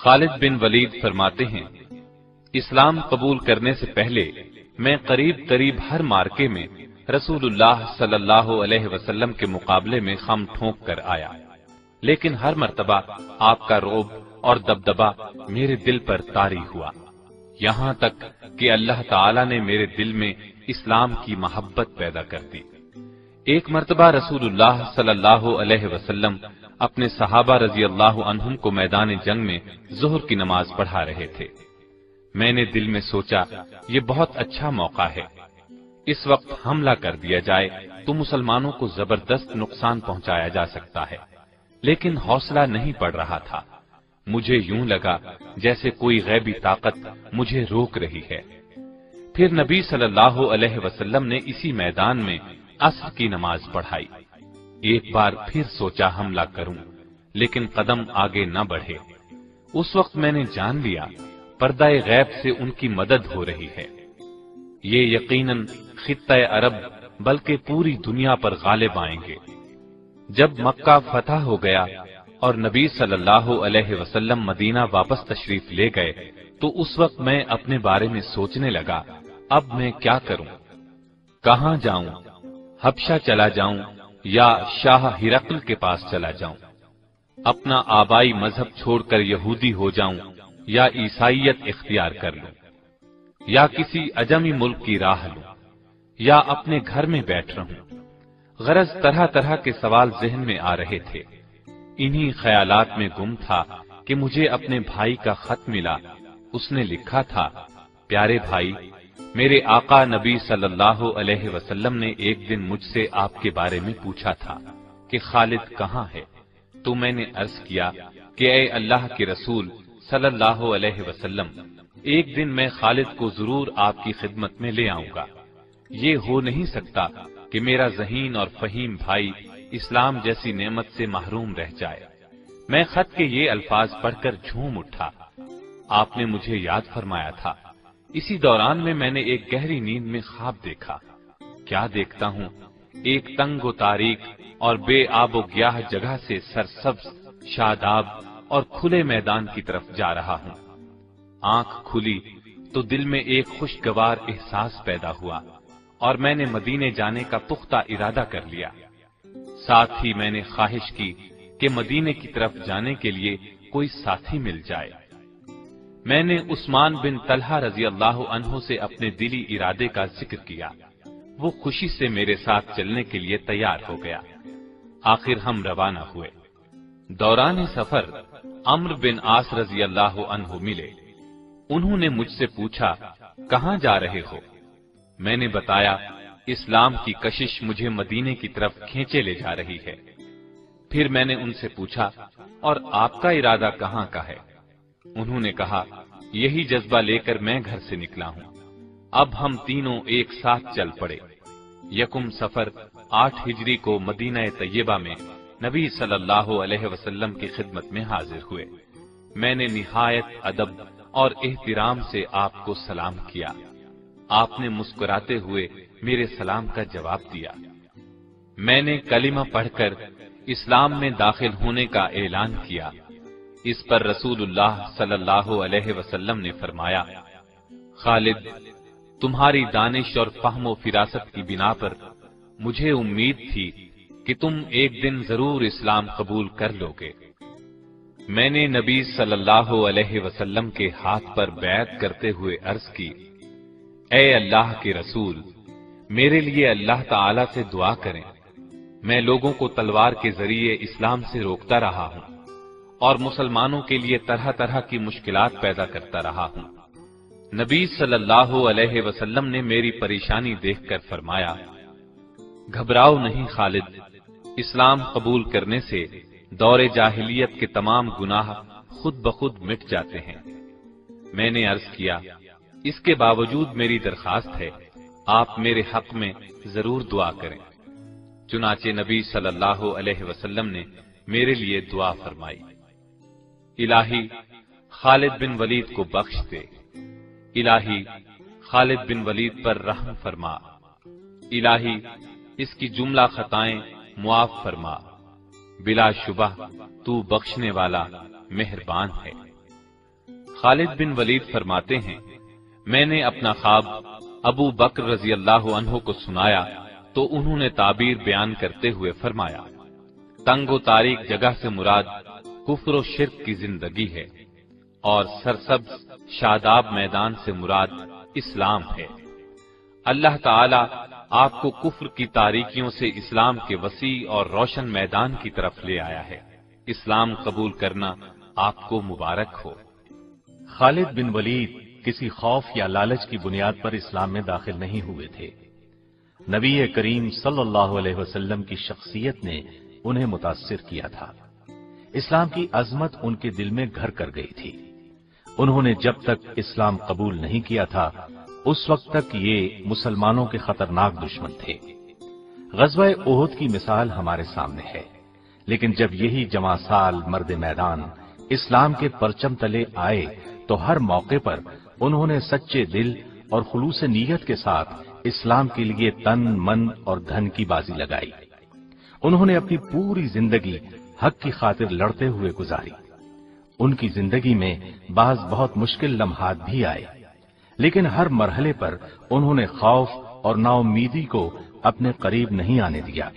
خالد بن ولید فرماتے ہیں، اسلام قبول کرنے سے پہلے میں قریب ہر مارکے میں رسول اللہ صلی اللہ علیہ وسلم کے مقابلے میں خم ٹھونک کر آیا، لیکن ہر مرتبہ آپ کا رعب اور دبدبا میرے دل پر طاری ہوا، یہاں تک کہ اللہ تعالی نے میرے دل میں اسلام کی محبت پیدا کر دی۔ ایک مرتبہ رسول اللہ صلی اللہ علیہ وسلم اپنے صحابہ رضی اللہ عنہم کو میدان جنگ میں ظہر کی نماز پڑھا رہے تھے۔ میں نے دل میں سوچا یہ بہت اچھا موقع ہے، اس وقت حملہ کر دیا جائے تو مسلمانوں کو زبردست نقصان پہنچایا جا سکتا ہے، لیکن حوصلہ نہیں پڑ رہا تھا۔ مجھے یوں لگا جیسے کوئی غیبی طاقت مجھے روک رہی ہے۔ پھر نبی صلی اللہ علیہ وسلم نے اسی میدان میں عصر کی نماز پڑھائی۔ ایک بار پھر سوچا حملہ کروں، لیکن قدم آگے نہ بڑھے۔ اس وقت میں نے جان لیا پردہ غیب سے ان کی مدد ہو رہی ہے۔ یہ یقیناً خطہ عرب بلکہ پوری دنیا پر غالب آئیں گے۔ جب مکہ فتح ہو گیا اور نبی صلی اللہ علیہ وسلم مدینہ واپس تشریف لے گئے تو اس وقت میں اپنے بارے میں سوچنے لگا، اب میں کیا کروں؟ کہاں جاؤں؟ حبشہ چلا جاؤں یا شاہ ہرقل کے پاس چلا جاؤں؟ اپنا آبائی مذہب چھوڑ کر یہودی ہو جاؤں یا عیسائیت اختیار کر لوں، یا کسی عجمی ملک کی راہ لوں، یا اپنے گھر میں بیٹھ رہوں؟ غرض طرح طرح کے سوال ذہن میں آ رہے تھے۔ انہی خیالات میں گم تھا کہ مجھے اپنے بھائی کا خط ملا۔ اس نے لکھا تھا، پیارے بھائی، میرے آقا نبی صلی اللہ علیہ وسلم نے ایک دن مجھ سے آپ کے بارے میں پوچھا تھا کہ خالد کہاں ہے؟ تو میں نے عرض کیا کہ اے اللہ کے رسول صلی اللہ علیہ وسلم، ایک دن میں خالد کو ضرور آپ کی خدمت میں لے آؤں گا۔ یہ ہو نہیں سکتا کہ میرا ذہین اور فہیم بھائی اسلام جیسی نعمت سے محروم رہ جائے۔ میں خط کے یہ الفاظ پڑھ کر جھوم اٹھا۔ آپ نے مجھے یاد فرمایا تھا۔ اسی دوران میں نے ایک گہری نیند میں خواب دیکھا۔ کیا دیکھتا ہوں، ایک تنگ و تاریک اور بے آب و گیاہ جگہ سے سرسبز، شاداب اور کھلے میدان کی طرف جا رہا ہوں۔ آنکھ کھلی تو دل میں ایک خوشگوار احساس پیدا ہوا اور میں نے مدینے جانے کا پختہ ارادہ کر لیا۔ ساتھ ہی میں نے خواہش کی کہ مدینے کی طرف جانے کے لیے کوئی ساتھی مل جائے۔ میں نے عثمان بن طلحہ رضی اللہ عنہ سے اپنے دلی ارادے کا ذکر کیا۔ وہ خوشی سے میرے ساتھ چلنے کے لیے تیار ہو گیا۔ آخر ہم روانہ ہوئے۔ دوران سفر عمرو بن عاص رضی اللہ عنہ ملے۔ انہوں نے مجھ سے پوچھا، کہاں جا رہے ہو؟ میں نے بتایا، اسلام کی کشش مجھے مدینے کی طرف کھینچے لے جا رہی ہے۔ پھر میں نے ان سے پوچھا، اور آپ کا ارادہ کہاں کا ہے؟ انہوں نے کہا، یہی جذبہ لے کر میں گھر سے نکلا ہوں۔ اب ہم تینوں ایک ساتھ چل پڑے۔ یکم سفر 8 ہجری کو مدینہ طیبہ میں نبی صلی اللہ علیہ وسلم کی خدمت میں حاضر ہوئے۔ میں نے نہایت ادب اور احترام سے آپ کو سلام کیا۔ آپ نے مسکراتے ہوئے میرے سلام کا جواب دیا۔ میں نے کلمہ پڑھ کر اسلام میں داخل ہونے کا اعلان کیا۔ اس پر رسول اللہ صلی اللہ علیہ وسلم نے فرمایا، خالد، تمہاری دانش اور فہم و فراست کی بنا پر مجھے امید تھی کہ تم ایک دن ضرور اسلام قبول کر لوگے۔ میں نے نبی صلی اللہ علیہ وسلم کے ہاتھ پر بیعت کرتے ہوئے عرض کی، اے اللہ کے رسول، میرے لیے اللہ تعالی سے دعا کریں۔ میں لوگوں کو تلوار کے ذریعے اسلام سے روکتا رہا ہوں اور مسلمانوں کے لیے طرح طرح کی مشکلات پیدا کرتا رہا ہوں۔ نبی صلی اللہ علیہ وسلم نے میری پریشانی دیکھ کر فرمایا، گھبراؤ نہیں خالد، اسلام قبول کرنے سے دور جاہلیت کے تمام گناہ خود بخود مٹ جاتے ہیں۔ میں نے عرض کیا، اس کے باوجود میری درخواست ہے، آپ میرے حق میں ضرور دعا کریں۔ چنانچہ نبی صلی اللہ علیہ وسلم نے میرے لیے دعا فرمائی، الہی خالد بن ولید کو بخش دے، الہی خالد بن ولید پر رحم فرما، الہی اس کی جملہ خطائیں معاف فرما، بلا شبہ تو بخشنے والا مہربان ہے۔ خالد بن ولید فرماتے ہیں، میں نے اپنا خواب ابو بکر رضی اللہ عنہ کو سنایا تو انہوں نے تعبیر بیان کرتے ہوئے فرمایا، تنگ و تاریک جگہ سے مراد کفر و شرک کی زندگی ہے اور سرسبز شاداب میدان سے مراد اسلام ہے۔ اللہ تعالی آپ کو کفر کی تاریکیوں سے اسلام کے وسیع اور روشن میدان کی طرف لے آیا ہے۔ اسلام قبول کرنا آپ کو مبارک ہو۔ خالد بن ولید کسی خوف یا لالچ کی بنیاد پر اسلام میں داخل نہیں ہوئے تھے۔ نبی کریم صلی اللہ علیہ وسلم کی شخصیت نے انہیں متاثر کیا تھا۔ اسلام کی عظمت ان کے دل میں گھر کر گئی تھی۔ انہوں نے جب تک اسلام قبول نہیں کیا تھا اس وقت تک یہ مسلمانوں کے خطرناک دشمن تھے۔ غزوہ احد کی مثال ہمارے سامنے ہے، لیکن جب یہی جواں سال مرد میدان اسلام کے پرچم تلے آئے تو ہر موقع پر انہوں نے سچے دل اور خلوص نیت کے ساتھ اسلام کے لیے تن من اور دھن کی بازی لگائی۔ انہوں نے اپنی پوری زندگی حق کی خاطر لڑتے ہوئے گزاری۔ ان کی زندگی میں بعض بہت مشکل لمحات بھی آئے، لیکن ہر مرحلے پر انہوں نے خوف اور نا امیدی کو اپنے قریب نہیں آنے دیا۔